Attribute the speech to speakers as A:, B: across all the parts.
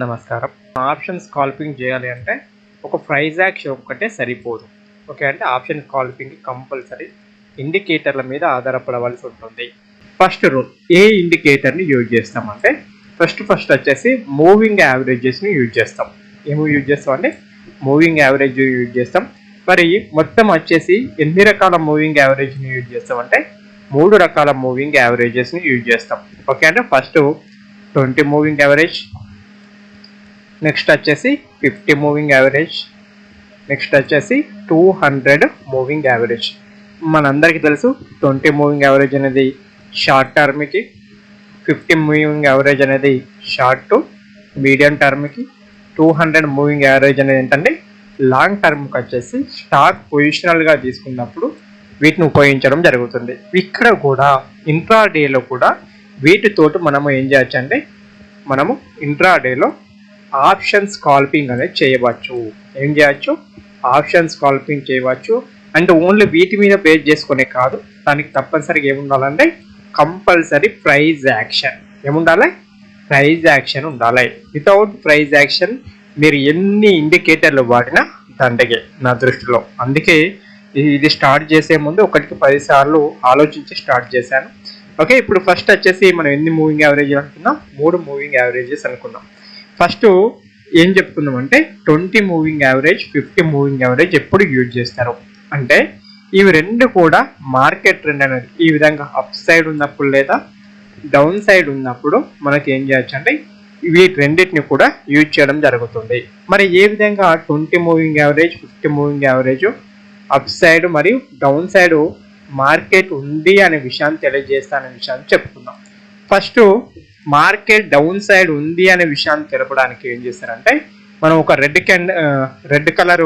A: నమస్కారం. Option scalping చేయాలి అంటే ఒక ప్రైస్ యాక్షన్ ఒక్కటే సరిపోదు. ఓకే, అంటే ఆప్షన్ స్కాల్పింగ్ కంపల్సరీ ఇండికేటర్ల మీద ఆధారపడవలసి ఉంటుంది. ఫస్ట్ రూల్, ఏ ఇండికేటర్ని యూజ్ చేస్తామంటే ఫస్ట్ వచ్చేసి మూవింగ్ యావరేజెస్ని యూజ్ చేస్తాం. ఏమో యూజ్ చేస్తాం అంటే మూవింగ్ యావరేజ్ యూజ్ చేస్తాం. మరి మొత్తం వచ్చేసి ఎన్ని రకాల మూవింగ్ యావరేజ్ని యూజ్ చేస్తామంటే 3 రకాల మూవింగ్ యావరేజెస్ని యూజ్ చేస్తాం. ఓకే, అంటే ఫస్ట్ 20 మూవింగ్ యావరేజ్, నెక్స్ట్ వచ్చేసి 50 మూవింగ్ యావరేజ్, నెక్స్ట్ వచ్చేసి 200 మూవింగ్ యావరేజ్. మనందరికీ తెలుసు 20 మూవింగ్ యావరేజ్ అనేది షార్ట్ టర్మ్కి, 50 మూవింగ్ యావరేజ్ అనేది షార్ట్ టు మీడియం టర్మ్కి, 200 మూవింగ్ యావరేజ్ అనేది ఏంటంటే లాంగ్ టర్మ్కి వచ్చేసి స్టాక్ పొజిషనల్గా తీసుకున్నప్పుడు వీటిని ఉపయోగించడం జరుగుతుంది. ఇక్కడ కూడా ఇంట్రాడేలో కూడా వీటితోటి మనము ఏం చేయొచ్చు అంటే మనము ఇంట్రాడేలో ఆప్షన్ స్కాల్పింగ్ అనేది చేయవచ్చు. ఏం చేయవచ్చు? ఆప్షన్ స్కాల్పింగ్ చేయవచ్చు. అంటే ఓన్లీ వీటి మీద బేస్ చేసుకునే కాదు, దానికి తప్పనిసరిగా ఏముండాలంటే కంపల్సరీ ప్రైజ్ యాక్షన్. ఏముండాలి? ప్రైజ్ యాక్షన్ ఉండాలి. వితౌట్ ప్రైజ్ యాక్షన్ మీరు ఎన్ని ఇండికేటర్లు వాడినా దండగే నా దృష్టిలో. అందుకే ఇది స్టార్ట్ చేసే ముందు 1కి 10 సార్లు ఆలోచించి స్టార్ట్ చేశాను. ఓకే, ఇప్పుడు ఫస్ట్ వచ్చేసి మనం ఎన్ని మూవింగ్ యావరేజ్ అనుకున్నాం? 3 మూవింగ్ యావరేజెస్ అనుకున్నాం. ఫస్ట్ ఏం చెప్పుకుందాం అంటే 20 మూవింగ్ యావరేజ్, 50 మూవింగ్ యావరేజ్ ఎప్పుడు యూజ్ చేస్తారు అంటే ఇవి రెండు కూడా మార్కెట్ ట్రెండ్ అనేది ఈ విధంగా అప్ సైడ్ ఉన్నప్పుడు లేదా డౌన్ సైడ్ ఉన్నప్పుడు మనకి ఏం చేయొచ్చు అంటే ఇవి రెండింటిని కూడా యూజ్ చేయడం జరుగుతుంది. మరి ఏ విధంగా 20 moving average, 50 moving average up side మరియు డౌన్ సైడ్ మార్కెట్ ఉంది అనే విషయాన్ని తెలియజేస్తాననే విషయాన్ని చెప్పుకుందాం. ఫస్ట్ మార్కెట్ డౌన్ సైడ్ ఉంది అనే విషయాన్ని తెలపడానికి ఏం చేస్తారంటే మనం ఒక రెడ్ కలర్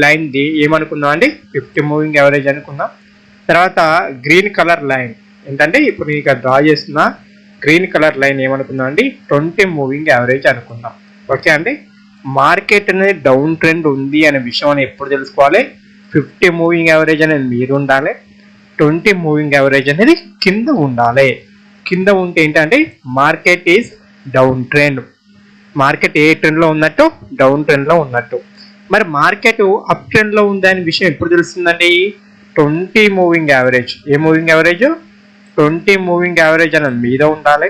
A: లైన్ ది ఏమనుకుందాం అండి 50 మూవింగ్ యావరేజ్ అనుకుందాం. తర్వాత గ్రీన్ కలర్ లైన్ ఏంటంటే ఇప్పుడు నేను ఇక్కడ డ్రా చేస్తున్న గ్రీన్ కలర్ లైన్ ఏమనుకుందాం అండి 20 మూవింగ్ యావరేజ్ అనుకుందాం. ఓకే అండి, మార్కెట్ అనేది డౌన్ ట్రెండ్ ఉంది అనే విషయం అని ఎప్పుడు తెలుసుకోవాలి? 50 మూవింగ్ యావరేజ్ అనేది మీరు ఉండాలి, 20 మూవింగ్ యావరేజ్ అనేది కింద ఉండాలి. కింద ఉంటే ఏంటంటే market is down trend. Market ఏ ట్రెండ్లో ఉన్నట్టు? డౌన్ ట్రెండ్లో ఉన్నట్టు. మరి మార్కెట్ అప్ ట్రెండ్లో ఉంది అనే విషయం ఎప్పుడు తెలుస్తుందండి? 20 మూవింగ్ యావరేజ్. ఏ మూవింగ్ యావరేజ్? 20 మూవింగ్ యావరేజ్ అనేది మీద ఉండాలి.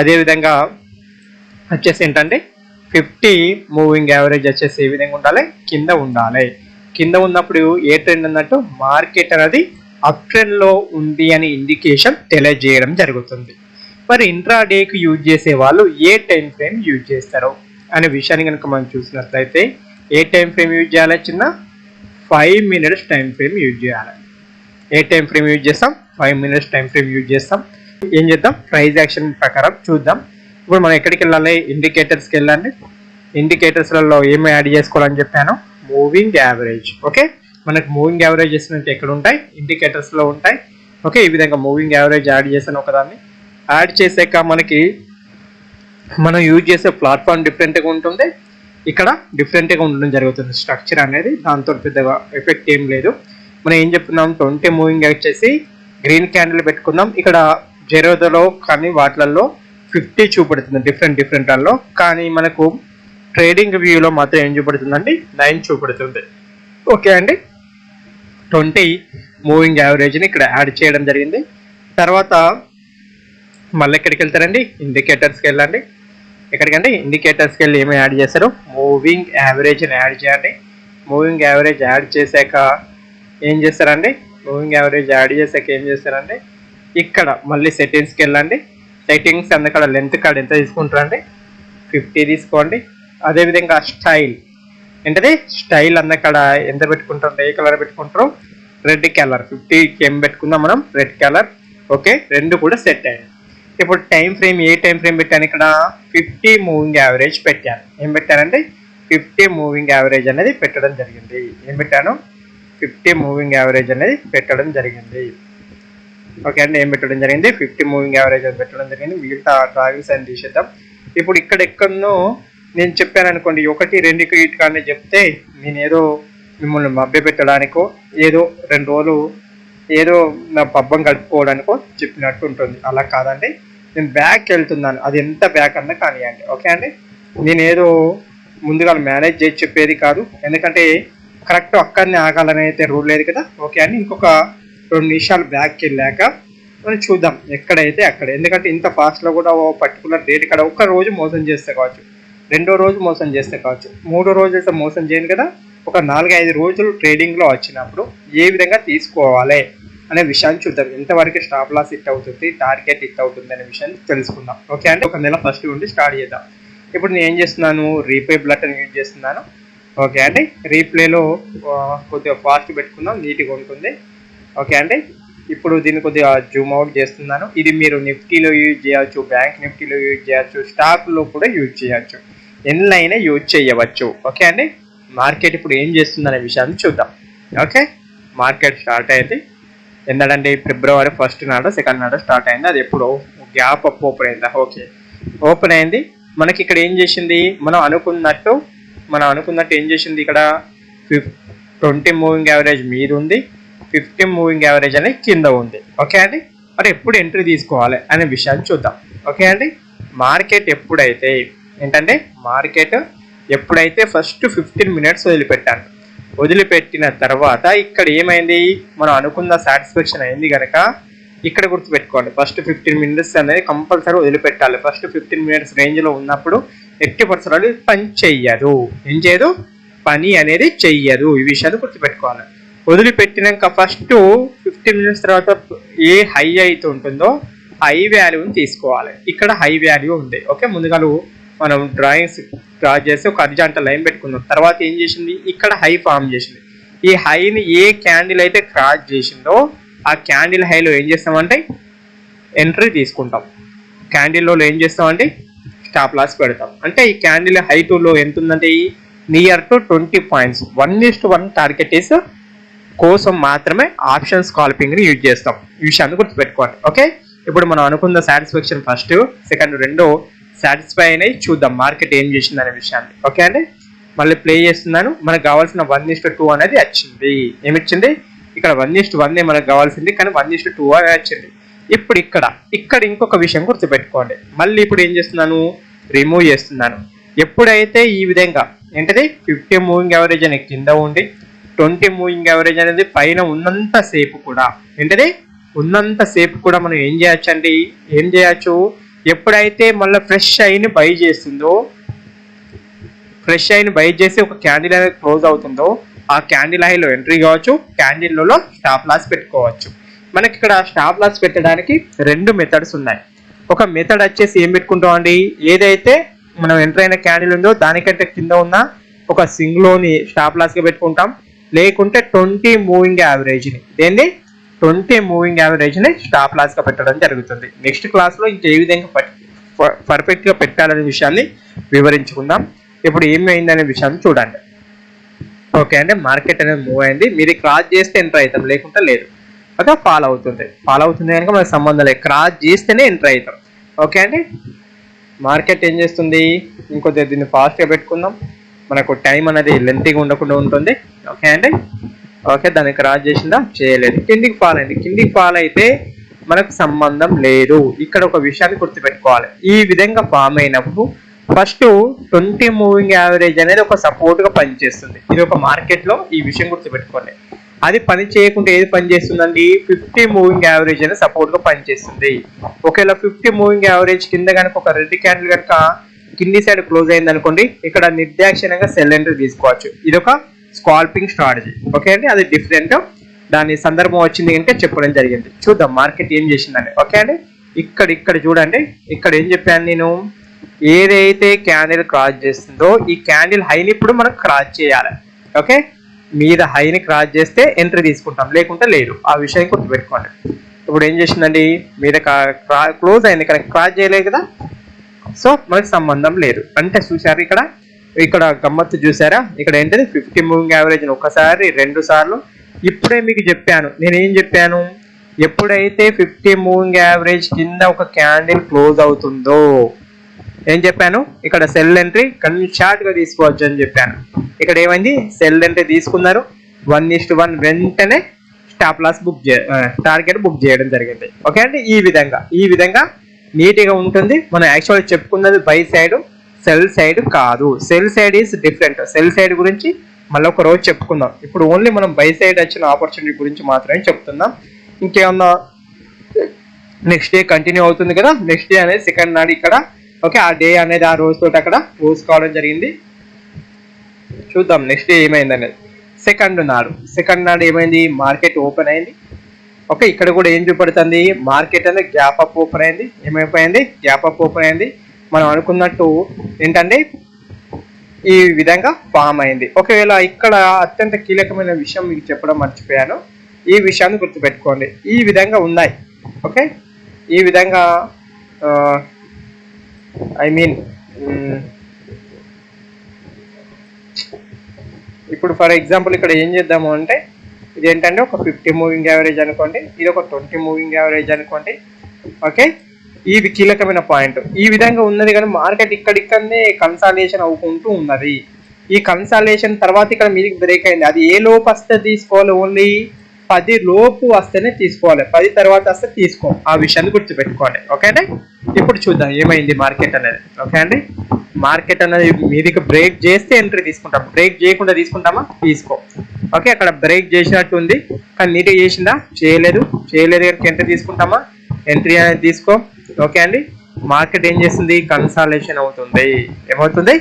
A: అదేవిధంగా వచ్చేసి ఏంటంటే 50 మూవింగ్ యావరేజ్ వచ్చేసి ఏ విధంగా ఉండాలి? కింద ఉండాలి. కింద ఉన్నప్పుడు ఏ ట్రెండ్ అన్నట్టు మార్కెట్ అనేది అప్ ట్రెండ్లో ఉంది అని ఇండికేషన్ తెలియజేయడం జరుగుతుంది. మరి ఇంట్రాడేకి యూజ్ చేసే వాళ్ళు ఏ టైం ఫ్రేమ్ యూజ్ చేస్తారు అనే విషయాన్ని కనుక మనం చూసినట్లయితే ఏ టైం ఫ్రేమ్ యూజ్ చేయాలి? చిన్న 5 మినిట్స్ టైం ఫ్రేమ్ యూజ్ చేయాలి. ఏ టైం ఫ్రేమ్ యూజ్ చేస్తాం? 5 మినిట్స్ టైం ఫ్రేమ్ యూజ్ చేస్తాం. ఏం చేద్దాం? ప్రైస్ యాక్షన్ ప్రకారం చూద్దాం. ఇప్పుడు మనం ఎక్కడికి వెళ్ళాలి? ఇండికేటర్స్కి వెళ్ళండి. ఇండికేటర్స్లలో ఏమి యాడ్ చేసుకోవాలని చెప్పాను? Moving average. ఓకే, మనకు మూవింగ్ యావరేజెస్ అంటే ఎక్కడ ఉంటాయి? ఇండికేటర్స్లో ఉంటాయి. ఓకే, ఈ విధంగా మూవింగ్ యావరేజ్ యాడ్ చేశాను ఒకదాన్ని. యాడ్ చేసాక మనకి మనం యూజ్ చేసే ప్లాట్ఫామ్ డిఫరెంట్గా ఉంటుంది, ఇక్కడ డిఫరెంట్గా ఉండడం జరుగుతుంది స్ట్రక్చర్ అనేది. దాంతో పెద్దగా ఎఫెక్ట్ ఏం లేదు. మనం ఏం చెప్తున్నాం? 20 మూవింగ్ వచ్చేసి గ్రీన్ క్యాండిల్ పెట్టుకుందాం. ఇక్కడ జెరోదాలో కానీ వాటిలలో 50 చూపెడుతుంది డిఫరెంట్లలో. కానీ మనకు ట్రేడింగ్ వ్యూలో మాత్రం ఏం చూపెడుతుందండి? 9 చూపెడుతుంది. ఓకే అండి, 20 మూవింగ్ యావరేజ్ని ఇక్కడ యాడ్ చేయడం జరిగింది. తర్వాత మళ్ళీ ఎక్కడికి వెళ్తారండి? ఇండికేటర్స్కి వెళ్ళండి. ఎక్కడికంటే ఇండికేటర్స్కి వెళ్ళి ఏమి యాడ్ చేస్తారు? మూవింగ్ యావరేజ్ని యాడ్ చేయండి. మూవింగ్ యావరేజ్ యాడ్ చేశాక ఏం చేస్తారండి? మూవింగ్ యావరేజ్ యాడ్ చేశాక ఏం చేస్తారండి? ఇక్కడ మళ్ళీ సెట్టింగ్స్కి వెళ్ళండి. సెట్టింగ్స్ అందుకడ లెంత్ కార్డ్ ఎంత తీసుకుంటారండి? 50 తీసుకోండి. అదేవిధంగా స్టైల్ ఏంటది? స్టైల్ అన్నక్కడ ఎంత పెట్టుకుంటారు? ఏ కలర్ పెట్టుకుంటారు? Red colour. 50కి ఏం పెట్టుకుందాం మనం? Red colour. ఓకే, రెండు కూడా సెట్ అయ్యాయి. ఇప్పుడు టైం ఫ్రేమ్ ఏ టైం ఫ్రేమ్ పెట్టాను? ఇక్కడ 50 మూవింగ్ యావరేజ్ పెట్టాను. ఏం పెట్టానంటే 50 మూవింగ్ యావరేజ్ అనేది పెట్టడం జరిగింది. ఏం పెట్టాను? 50 మూవింగ్ యావరేజ్ అనేది పెట్టడం జరిగింది. ఓకే అండి, ఏం పెట్టడం జరిగింది? 50 మూవింగ్ యావరేజ్ అని పెట్టడం జరిగింది. మిగతా డ్రాయింగ్స్ అని తీసేద్దాం. ఇప్పుడు ఇక్కడ ఎక్కడనో నేను చెప్పాను అనుకోండి, 1, 2 కానీ చెప్తే నేను ఏదో మిమ్మల్ని మభ్య పెట్టడానికో ఏదో 2 రోజులు ఏదో నా పబ్బం గడుపుకోవడానికో చెప్పినట్టు ఉంటుంది. అలా కాదండి, నేను బ్యాక్ వెళ్తున్నాను. అది ఎంత బ్యాక్ అన్నా కానివ్వండి. ఓకే అండి, నేనేదో ముందుగా మేనేజ్ చేసి చెప్పేది కాదు, ఎందుకంటే కరెక్ట్ అక్కడనే ఆగాలని అయితే రూల్ లేదు కదా. ఓకే అని ఇంకొక 2 నిమిషాలు బ్యాక్కి వెళ్ళాక మనం చూద్దాం ఎక్కడైతే అక్కడ. ఎందుకంటే ఇంత ఫాస్ట్లో కూడా ఓ పర్టికులర్ డేట్ ఇక్కడ ఒక్క రోజు మోసం చేస్తే కావచ్చు, 2వ రోజు మోసం చేస్తే కావచ్చు, 3వ రోజు అయితే మోసం చేయను కదా. ఒక 4-5 రోజులు ట్రేడింగ్లో వచ్చినప్పుడు ఏ విధంగా తీసుకోవాలి అనే విషయాన్ని చూద్దాం. ఎంతవరకు స్టాప్ లాస్ హిట్ అవుతుంది, టార్గెట్ హిట్ అవుతుంది అనే విషయాన్ని తెలుసుకుందాం. ఓకే అంటే ఒక నెల ఫస్ట్ నుండి స్టార్ట్ చేద్దాం. ఇప్పుడు నేను ఏం చేస్తున్నాను, రీప్లే బటన్ యూజ్ చేస్తున్నాను. ఓకే అండి, రీప్లేలో కొద్దిగా ఫాస్ట్ పెట్టుకుందాం, నీట్గా ఉంటుంది. ఓకే అండి, ఇప్పుడు దీన్ని కొద్దిగా జూమ్ అవుట్ చేస్తున్నాను. ఇది మీరు నిఫ్టీలో యూజ్ చేయవచ్చు, బ్యాంక్ నిఫ్టీలో యూజ్ చేయవచ్చు, స్టాక్లో కూడా యూజ్ చేయవచ్చు, ఎన్లైనా యూజ్ చేయవచ్చు. ఓకే అండి, మార్కెట్ ఇప్పుడు ఏం చేస్తుంది అనే విషయాన్ని చూద్దాం. ఓకే, మార్కెట్ స్టార్ట్ అయింది ఎందుకంటే February 1 నాడు 2 నాడు స్టార్ట్ అయింది. అది ఎప్పుడు గ్యాప్ అప్ ఓపెన్ అయిందా? ఓకే, ఓపెన్ అయింది. మనకి ఇక్కడ ఏం చేసింది, మనం అనుకున్నట్టు ఏం చేసింది, ఇక్కడ 20 మూవింగ్ యావరేజ్ మీద ఉంది, 50 మూవింగ్ యావరేజ్ అనేది కింద ఉంది. ఓకే అండి, మరి ఎప్పుడు ఎంట్రీ తీసుకోవాలి అనే విషయాన్ని చూద్దాం. ఓకే అండి, మార్కెట్ ఎప్పుడైతే ఫస్ట్ 15 మినిట్స్ వదిలిపెట్టిన తర్వాత ఇక్కడ ఏమైంది, మనం అనుకున్న సాటిస్ఫాక్షన్ అయింది కనుక ఇక్కడ గుర్తుపెట్టుకోండి, ఫస్ట్ 15 మినిట్స్ అనేది కంపల్సరీ వదిలిపెట్టాలి. ఫస్ట్ 15 మినిట్స్ రేంజ్లో ఉన్నప్పుడు ఎట్టి పరిసరాలు పని చెయ్యదు, ఏం చేయదు, పని అనేది చెయ్యదు. ఈ విషయాన్ని గుర్తుపెట్టుకోవాలి. వదిలిపెట్టినాక ఫస్ట్ 15 మినిట్స్ తర్వాత ఏ హై అయితే ఉంటుందో హై వాల్యూని తీసుకోవాలి. ఇక్కడ హై వాల్యూ ఉంది. ఓకే, ముందుగా మనం డ్రా చేసి ఒక హారిజాంటల్ లైన్ పెట్టుకుందాం. తర్వాత ఏం చేసింది, ఇక్కడ హై ఫామ్ చేసింది. ఈ హైని ఏ క్యాండిల్ అయితే క్రాస్ చేసిందో ఆ క్యాండిల్ హైలో ఏం చేస్తామంటే ఎంట్రీ తీసుకుంటాం. క్యాండిల్లో ఏం చేస్తామంటే స్టాప్ లాస్ పెడతాం. అంటే ఈ క్యాండిల్ హై టు లో ఎంత ఉందంటే నియర్ టు 20 పాయింట్స్. 1:1 టార్గెట్ కోసం మాత్రమే ఆప్షన్ స్కాల్పింగ్ని యూజ్ చేస్తాం. ఈ విషయాన్ని గుర్తుపెట్టుకోండి. ఓకే, ఇప్పుడు మనం అనుకున్న సాటిస్ఫాక్షన్ ఫస్ట్, సెకండ్, రెండో సాటిస్ఫై అయినాయి. చూద్దాం మార్కెట్ ఏం చేసింది అనే విషయాన్ని. ఓకే అండి, మళ్ళీ ప్లే చేస్తున్నాను. మనకు కావాల్సిన 1:2 అనేది వచ్చింది. ఏమిచ్చింది, ఇక్కడ 1:1 మనకు కావాల్సింది, కానీ 1:2 అనేది వచ్చింది. ఇప్పుడు ఇక్కడ ఇంకొక విషయం గుర్తుపెట్టుకోండి. మళ్ళీ ఇప్పుడు ఏం చేస్తున్నాను, రిమూవ్ చేస్తున్నాను. ఎప్పుడైతే ఈ విధంగా ఏంటది 50 మూవింగ్ యావరేజ్ అనేది కింద ఉండి 20 మూవింగ్ యావరేజ్ అనేది పైన ఉన్నంతసేపు కూడా మనం ఏం చేయొచ్చు, ఎప్పుడైతే మళ్ళీ ఫ్రెష్ అయిన బై చేసి ఒక క్యాండిల్ అనేది క్లోజ్ అవుతుందో ఆ క్యాండిల్ హైలో ఎంట్రీ కావచ్చు, క్యాండిల్లో స్టాప్ లాస్ పెట్టుకోవచ్చు. మనకి ఇక్కడ స్టాప్ లాస్ పెట్టడానికి 2 మెథడ్స్ ఉన్నాయి. ఒక మెథడ్ వచ్చేసి ఏం పెట్టుకుంటాం అండి, ఏదైతే మనం ఎంటర్ అయిన క్యాండిల్ ఉందో దానికంటే కింద ఉన్న ఒక సింగ్లోని స్టాప్ లాస్గా పెట్టుకుంటాం. లేకుంటే 20 మూవింగ్ యావరేజ్ని 20 మూవింగ్ యావరేజ్ని స్టాప్ లాస్గా పెట్టడం జరుగుతుంది. నెక్స్ట్ క్లాస్లో ఇంకే విధంగా పర్ఫెక్ట్గా పెట్టాలనే విషయాన్ని వివరించుకుందాం. ఇప్పుడు ఏమైందనే విషయాన్ని చూడండి. ఓకే అంటే మార్కెట్ అనేది మూవ్ అయింది. మీరు క్రాస్ చేస్తే ఎంటర్ అవుతాం, లేకుంటే లేదు. ఓకే, ఫాలో అవుతుంది కనుక మనకు సంబంధం లేదు, క్రాస్ చేస్తేనే ఎంటర్ అవుతాం. ఓకే అండి, మార్కెట్ ఏం చేస్తుంది, ఇంకొద్దిగా దీన్ని ఫాస్ట్గా పెట్టుకుందాం, మనకు టైం అనేది లెంతీగా ఉండకుండా ఉంటుంది. ఓకే అండి, ఓకే, దాన్ని క్రాస్ చేసిందా, చేయలేదు, కిందికి ఫాల్ అయితే మనకు సంబంధం లేదు. ఇక్కడ ఒక విషయాన్ని గుర్తుపెట్టుకోవాలి. ఈ విధంగా ఫామ్ అయినప్పుడు ఫస్ట్ 20 మూవింగ్ యావరేజ్ అనేది ఒక సపోర్ట్గా పనిచేస్తుంది. ఇది ఒక మార్కెట్లో ఈ విషయం గుర్తుపెట్టుకోండి. అది పని చేయకుండా ఏది పని చేస్తుందండి, 50 మూవింగ్ యావరేజ్ అనేది సపోర్ట్గా పనిచేస్తుంది. ఒకవేళ 50 మూవింగ్ యావరేజ్ కింద కనుక ఒక రెడ్ క్యాండిల్ కనుక కింది సైడ్ క్లోజ్ అయింది అనుకోండి, ఇక్కడ నిర్దాక్షిణ్యంగా సెల్ ఎంట్రీ తీసుకోవచ్చు. ఇది ఒక స్కాల్పింగ్ స్ట్రాటజీ. ఓకే అండి, అది డిఫరెంట్. దాని సందర్భం వచ్చింది అంటే చెప్పడం జరిగింది. చూద్దాం మార్కెట్ ఏం చేసిందండి. ఓకే అండి, ఇక్కడ చూడండి, ఇక్కడ ఏం చెప్పాను నేను, ఏదైతే క్యాండిల్ క్రాస్ చేస్తుందో ఈ క్యాండిల్ హైని ఇప్పుడు మనం క్రాస్ చేయాలి. ఓకే, మీద హైని క్రాస్ చేస్తే ఎంట్రీ తీసుకుంటాం, లేకుంటే లేదు. ఆ విషయం గుర్తుపెట్టుకోండి. ఇప్పుడు ఏం చేసిందండి, మీద క్లోజ్ అయింది కానీ క్రాస్ చేయలేదు కదా, సో మనకి సంబంధం లేదు. అంటే చూసారు ఇక్కడ గమ్మత్తు చూసారా, ఇక్కడ ఏంటది 50 మూవింగ్ యావరేజ్ ఒకసారి 2 సార్లు. ఇప్పుడే మీకు చెప్పాను, నేనేం చెప్పాను, ఎప్పుడైతే 50 మూవింగ్ యావరేజ్ కింద ఒక క్యాండిల్ క్లోజ్ అవుతుందో ఏం చెప్పాను, ఇక్కడ సెల్ ఎంట్రీ షార్ట్గా తీసుకోవచ్చు అని చెప్పాను. ఇక్కడ ఏమైంది, సెల్ ఎంట్రీ తీసుకున్నారు, 1:1 వెంటనే స్టాప్ లాస్ టార్గెట్ బుక్ చేయడం జరిగింది. ఓకే అండి, ఈ విధంగా నీట్గా ఉంటుంది. మనం యాక్చువల్గా చెప్పుకున్నది బై సైడ్, సెల్ సైడ్ కాదు. Cell side is different. Cell side గురించి మళ్ళీ ఒక రోజు చెప్పుకుందాం. ఇప్పుడు ఓన్లీ మనం బై సైడ్ వచ్చిన ఆపర్చునిటీ గురించి మాత్రమే చెప్తున్నాం. ఇంకేమన్నా నెక్స్ట్ డే కంటిన్యూ అవుతుంది కదా, నెక్స్ట్ డే అనేది సెకండ్ నాడు ఇక్కడ. ఓకే, ఆ డే అనేది ఆ రోజుతో అక్కడ క్లోజ్ కావడం జరిగింది. చూద్దాం నెక్స్ట్ డే ఏమైంది అనేది. సెకండ్ నాడు ఏమైంది, మార్కెట్ ఓపెన్ అయింది. ఓకే, ఇక్కడ కూడా ఏం చూపడుతుంది, మార్కెట్ అనేది గ్యాప్ అప్ ఓపెన్ అయింది. ఏమైపోయింది, గ్యాప్ అప్ ఓపెన్ అయింది. మనం అనుకున్నట్టు ఏంటంటే ఈ విధంగా ఫామ్ అయింది. ఒకవేళ ఇక్కడ అత్యంత కీలకమైన విషయం మీకు చెప్పడం మర్చిపోయాను, ఈ విషయాన్ని గుర్తుపెట్టుకోండి. ఈ విధంగా ఉన్నాయి. ఓకే, ఈ విధంగా ఇప్పుడు ఫర్ ఎగ్జాంపుల్ ఇక్కడ ఏం చేద్దాము అంటే, ఇది ఏంటంటే ఒక 50 మూవింగ్ యావరేజ్ అనుకోండి, ఇది ఒక 20 మూవింగ్ యావరేజ్ అనుకోండి. ఓకే, ఇది కీలకమైన పాయింట్. ఈ విధంగా ఉన్నది కానీ మార్కెట్ ఇక్కడిక్కడనే కన్సాలిడేషన్ అవుకుంటూ ఉన్నది. ఈ కన్సాలిడేషన్ తర్వాత ఇక్కడ మీదికి బ్రేక్ అయింది. అది ఏ లోపు వస్తే తీసుకోవాలి, ఓన్లీ 10 లోపు వస్తేనే తీసుకోవాలి, 10 తర్వాత వస్తే తీసుకో. ఆ విషయాన్ని గుర్తుపెట్టుకోండి. ఓకే అండి, ఇప్పుడు చూద్దాం ఏమైంది మార్కెట్ అనేది. ఓకే అండి, మార్కెట్ అనేది మీదికి బ్రేక్ చేస్తే ఎంట్రీ తీసుకుంటాం, బ్రేక్ చేయకుండా తీసుకుంటామా, తీసుకో. ఓకే, అక్కడ బ్రేక్ చేసినట్టు ఉంది కానీ నీట్గా చేసిందా, చేయలేదు కనుక ఎంట్రీ తీసుకుంటామా, ఎంట్రీ అనేది తీసుకో. ఓకే అండి, మార్కెట్ ఏం చేస్తుంది, కన్సాలేషన్ అవుతుంది. ఏమవుతుంది,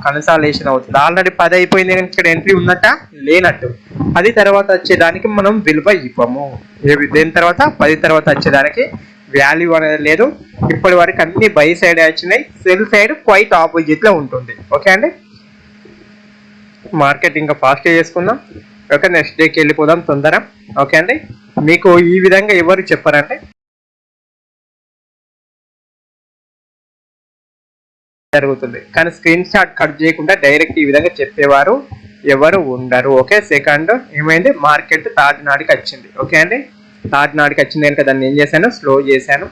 A: కన్సాలేషన్ అవుతుంది. ఆల్రెడీ 10 అయిపోయింది కానీ ఇక్కడ ఎంట్రీ ఉన్నట్ట, లేనట్టు. 10 తర్వాత వచ్చేదానికి మనం విలువ ఇవ్వము. దేని తర్వాత 10 తర్వాత వచ్చేదానికి వాల్యూ అనేది లేదు. ఇప్పటి వరకు అన్ని బై సైడ్ వచ్చినాయి, సెల్ సైడ్ క్వైట్ ఆపోజిట్ లో ఉంటుంది. ఓకే అండి, మార్కెట్ ఇంకా ఫాస్ట్ చేసుకుందాం. ఓకే, నెక్స్ట్ డేకి వెళ్ళిపోదాం తొందర. ఓకే అండి, మీకు ఈ విధంగా ఎవరు చెప్పారంటే జరుగుతుంది, కానీ స్క్రీన్ షాట్ కట్ చేయకుండా డైరెక్ట్ ఈ విధంగా చెప్పేవారు ఎవరు ఉండరు. ఓకే, సెకండ్ ఏమైంది, మార్కెట్ థర్డ్ నాడికి వచ్చింది. ఓకే అండి, థర్డ్ నాడికి వచ్చింది కనుక దాన్ని ఏం చేశాను, స్లో చేశాను.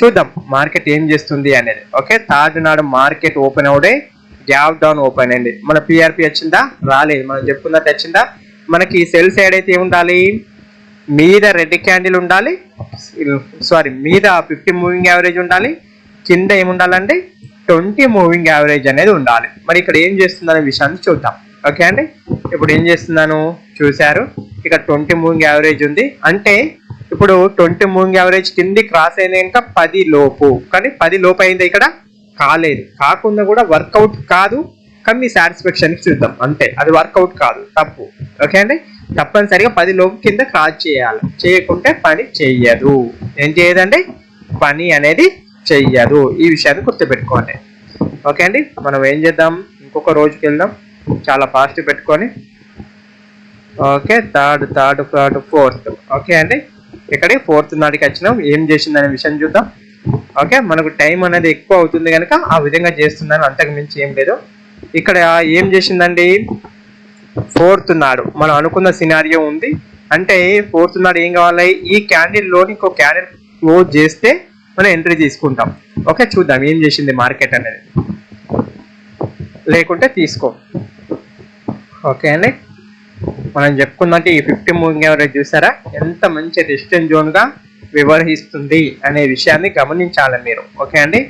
A: చూద్దాం మార్కెట్ ఏం చేస్తుంది అనేది. ఓకే, థర్డ్ నాడు మార్కెట్ ఓపెన్ అవుడే గ్యాప్ డౌన్ ఓపెన్ అయింది. మన పిఆర్పి వచ్చిందా, రాలేదు. మనం చెప్పుకున్నట్టు వచ్చిందా, మనకి సెల్ సైడ్ అయితే ఏముండాలి, మీద రెడ్ క్యాండిల్ ఉండాలి, సారీ మీద 50 మూవింగ్ యావరేజ్ ఉండాలి, కింద ఏముండాలండి 20 మూవింగ్ యావరేజ్ అనేది ఉండాలి. మరి ఇక్కడ ఏం చేస్తుందనే విషయాన్ని చూద్దాం. ఓకే అండి, ఇప్పుడు ఏం చేస్తున్నాను చూశారు, ఇక్కడ 20 మూవింగ్ యావరేజ్ ఉంది. అంటే ఇప్పుడు 20 మూవింగ్ యావరేజ్ కింది క్రాస్ అయింది కనుక 10 లోపు, కానీ 10 లోపు అయింది, ఇక్కడ కాలేదు. కాకుండా కూడా వర్కౌట్ కాదు, కానీ మీ సాటిస్ఫాక్షన్కి చూద్దాం అంతే. అది వర్కౌట్ కాదు, తప్పు. ఓకే అండి, తప్పనిసరిగా 10 లోపు కింద క్రాస్ చేయాలి, చేయకుంటే పని చెయ్యదు. ఏం చేయదండి, పని అనేది చెయ్యదు. ఈ విషయాన్ని గుర్తుపెట్టుకోండి. ఓకే అండి, మనం ఏం చేద్దాం, ఇంకొక రోజుకి వెళ్దాం, చాలా ఫాస్ట్ పెట్టుకొని. Okay, third fourth. ఓకే అండి, ఇక్కడ 4th నాటికి వచ్చినాం. ఏం చేసిందనే విషయం చూద్దాం. ఓకే, మనకు టైం అనేది ఎక్కువ అవుతుంది కనుక ఆ విధంగా చేస్తున్నాను, అంతకు మించి ఏం లేదు. ఇక్కడ ఏం చేసిందండి, 4th నాడు మనం అనుకున్న సినారియో ఉంది. అంటే 4th నాడు ఏం కావాలి, ఈ క్యాండిల్ లోని ఇంకో క్యాండిల్ క్లోజ్ చేస్తే మనం ఎంట్రీ తీసుకుంటాం. ఓకే, చూద్దాం ఏం చేసింది మార్కెట్ అనేది, లేకుంటే తీసుకో. ఓకే అండి, మనం చెప్పుకున్నట్టు ఈ 50 మూవింగ్ యావరేజ్ చూసారా, ఎంత మంచి రెసిస్టెన్స్ జోన్ గా వ్యవహరిస్తుంది అనే విషయాన్ని గమనించాలి మీరు. ఓకే అండి,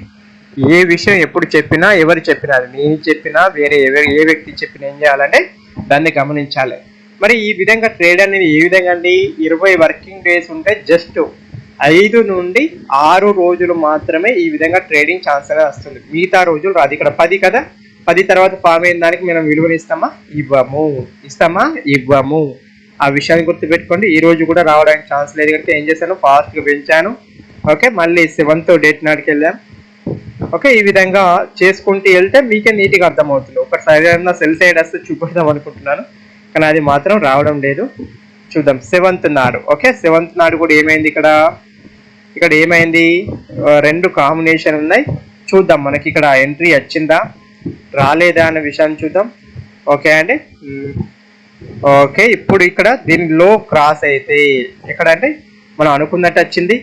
A: ఏ విషయం ఎప్పుడు చెప్పినా, ఎవరు చెప్పినా, అది నేను చెప్పినా, వేరే ఏ వ్యక్తి చెప్పినా ఏం చేయాలంటే దాన్ని గమనించాలి. మరి ఈ విధంగా ట్రేడ్ అనేది ఏ విధంగా అండి, 20 వర్కింగ్ డేస్ ఉంటే జస్ట్ 5 నుండి 6 రోజులు మాత్రమే ఈ విధంగా ట్రేడింగ్ ఛాన్స్ అనేది వస్తుంది. మిగతా రోజులు రాదు. ఇక్కడ 10 కదా, 10 తర్వాత ఫామ్ అయిన దానికి మనం విలువని ఇస్తామా, ఇవ్వము. ఆ విషయాన్ని గుర్తుపెట్టుకోండి. ఈ రోజు కూడా రావడానికి ఛాన్స్ లేదు కనుక ఏం చేశాను, ఫాస్ట్గా పెంచాను. ఓకే, మళ్ళీ 7th డేట్ నాటికి వెళ్ళాం. ఓకే, ఈ విధంగా చేసుకుంటూ వెళ్తే మీకే నీట్గా అర్థమవుతుంది. ఒకసారి సెల్ సైడ్ వస్తే చూపిద్దాం అనుకుంటున్నాను, కానీ అది మాత్రం రావడం లేదు. చూద్దాం 7th నాడు. ఓకే, 7th నాడు కూడా ఏమైంది, ఇక్కడ ఏమైంది, 2 కాంబినేషన్ ఉన్నాయి. చూద్దాం మనకి ఇక్కడ ఎంట్రీ వచ్చిందా రాలేదా అనే విషయాన్ని చూద్దాం. ఓకే అండి, ఓకే, ఇప్పుడు ఇక్కడ దీని లో క్రాస్ అయితే ఎక్కడంటే మనం అనుకున్నట్టు వచ్చింది,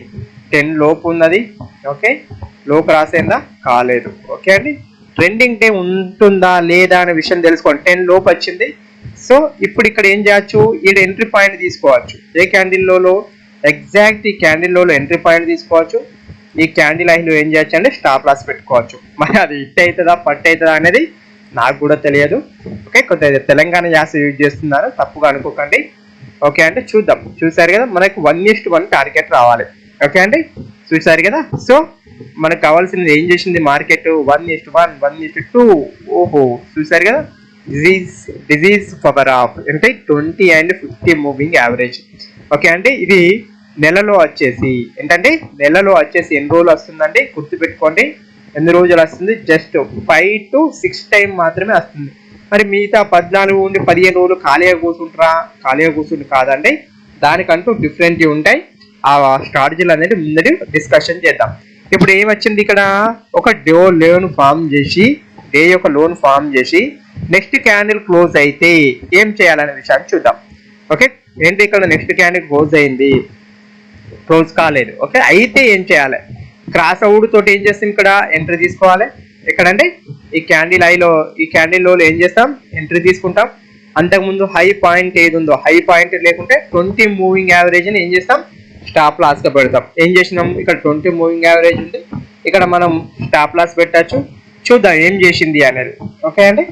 A: 10 లోపు ఉన్నది. ఓకే, లో క్రాస్ అయిందా, కాలేదు. ఓకే అండి, ట్రెండింగ్ డే ఉంటుందా లేదా అనే విషయం తెలుసుకోండి. 10 లోపు వచ్చింది. సో ఇప్పుడు ఇక్కడ ఏం చేయొచ్చు, ఈడ ఎంట్రీ పాయింట్ తీసుకోవచ్చు. ఏ క్యాండిల్లో, ఎగ్జాక్ట్ ఈ క్యాండిల్లో ఎంట్రీ పాయింట్ తీసుకోవచ్చు. ఈ క్యాండిల్ హైలో ఏం చేయొచ్చు అంటే స్టాప్ లాస్ పెట్టుకోవచ్చు. మరి అది హిట్ అవుతుందా పట్టు అవుతుందా అనేది నాకు కూడా తెలియదు. ఓకే, కొంత తెలంగాణ యాస యూజ్ చేస్తున్నారు, తప్పుగా అనుకోకండి. ఓకే అంటే చూద్దాం. చూసారు కదా మనకు 1:1 టార్గెట్ రావాలి. ఓకే అండి, చూసారు కదా. సో మనకు కావాల్సింది ఏం చేసింది మార్కెట్ 1:1, 1:2. ఓహో చూసారు కదా. డిజీజ్ పవర్ ఆఫ్ అంటే 20 and 50 మూవింగ్ యావరేజ్. ఓకే అంటే ఇది నెలలో వచ్చేసి ఏంటంటే నెలలో వచ్చేసి ఎన్ని రోజులు వస్తుందండి గుర్తుపెట్టుకోండి. ఎన్ని రోజులు వస్తుంది? జస్ట్ 5 to 6 టైం మాత్రమే వస్తుంది. మరి మిగతా 14 నుండి 15 రోజులు ఖాళీగా కూర్చుంటారా? ఖాళీగా కూర్చుంటు కాదండి, దానికంటూ డిఫరెంట్ ఉంటాయి. ఆ స్ట్రాటజీలు అనేది ముందడి డిస్కషన్ చేద్దాం. ఇప్పుడు ఏమొచ్చింది ఇక్కడ, ఒక లోన్ ఫామ్ చేసి నెక్స్ట్ క్యాండిల్ క్లోజ్ అయితే ఏం చేయాలనే విషయాన్ని చూద్దాం. ఓకే ఏంటి ఇక్కడ నెక్స్ట్ క్యాండిల్ క్లోజ్ కాలేదు. ఓకే అయితే ఏం చేయాలి? క్రాస్ అవుట్ తోటి ఏం చేస్తాం? ఇక్కడ ఎంట్రీ తీసుకోవాలి. ఎక్కడంటే ఈ క్యాండిల్ లో ఏం చేస్తాం? ఎంట్రీ తీసుకుంటాం. అంతకుముందు హై పాయింట్ ఏది ఉందో, హై పాయింట్ లేకుంటే 20 మూవింగ్ యావరేజ్ అని ఏం చేస్తాం? స్టాప్ లాస్ గా పెడతాం. ఏం చేసినాం? ఇక్కడ 20 మూవింగ్ యావరేజ్ ఉంది, ఇక్కడ మనం స్టాప్ లాస్ పెట్టచ్చు. చూద్దాం ఏం చేసింది అనేది. ఓకే అండి,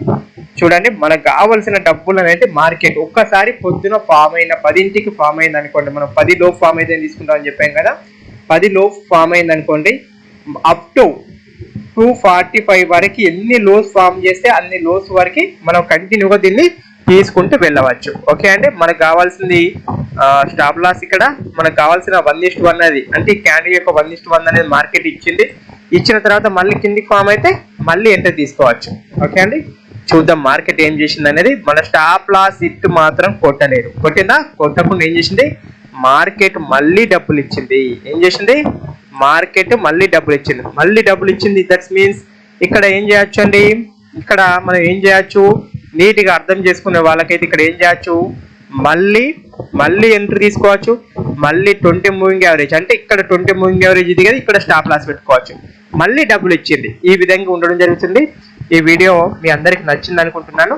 A: చూడండి మనకు కావాల్సిన డబ్బులు అనేది మార్కెట్ ఒక్కసారి పొద్దున ఫామ్ అయిన 10ంటికి ఫామ్ అయింది అనుకోండి, మనం 10 లోపు ఫామ్ అయితే తీసుకుంటాం అని చెప్పాం కదా. 10 లోపు ఫామ్ అయింది అనుకోండి, అప్ టు 245 వరకు ఎన్ని లోస్ ఫామ్ చేస్తే అన్ని లోస్ వరకు మనం కంటిన్యూగా దీన్ని తీసుకుంటూ వెళ్ళవచ్చు. ఓకే అంటే మనకు కావాల్సింది స్టాప్ లాస్. ఇక్కడ మనకు కావాల్సిన 1:1 అది అంటే ఈ క్యాండిల్ యొక్క 1:1 అనేది మార్కెట్ ఇచ్చిన తర్వాత మళ్ళీ కిందికి ఫామ్ అయితే మళ్ళీ ఎంట్రీ తీసుకోవచ్చు. ఓకే అండి, చూద్దాం మార్కెట్ ఏం చేసింది అనేది. మన స్టాప్ లాస్ హిట్ మాత్రం కొట్టలేదు. కొట్టిందా? కొట్టకుండా ఏం చేసింది? మార్కెట్ మళ్ళీ డబ్బులు ఇచ్చింది. ఏం చేసింది? మార్కెట్ మళ్ళీ డబ్బులు ఇచ్చింది. దట్స్ మీన్స్ ఇక్కడ ఏం చేయొచ్చు అండి, ఇక్కడ మనం ఏం చేయొచ్చు నీట్గా అర్థం చేసుకునే వాళ్ళకైతే ఇక్కడ ఏం చేయొచ్చు, మళ్ళీ ఎంట్రీ తీసుకోవచ్చు. మళ్ళీ 20 మూవింగ్ యావరేజ్ అంటే ఇక్కడ 20 మూవింగ్ యావరేజ్ ఇది కదా, ఇక్కడ స్టాప్ లాస్ పెట్టుకోవచ్చు. మళ్ళీ డబ్బులు ఇచ్చింది. ఈ విధంగా ఉండడం జరుగుతుంది. ఈ వీడియో మీ అందరికి నచ్చింది అనుకుంటున్నాను.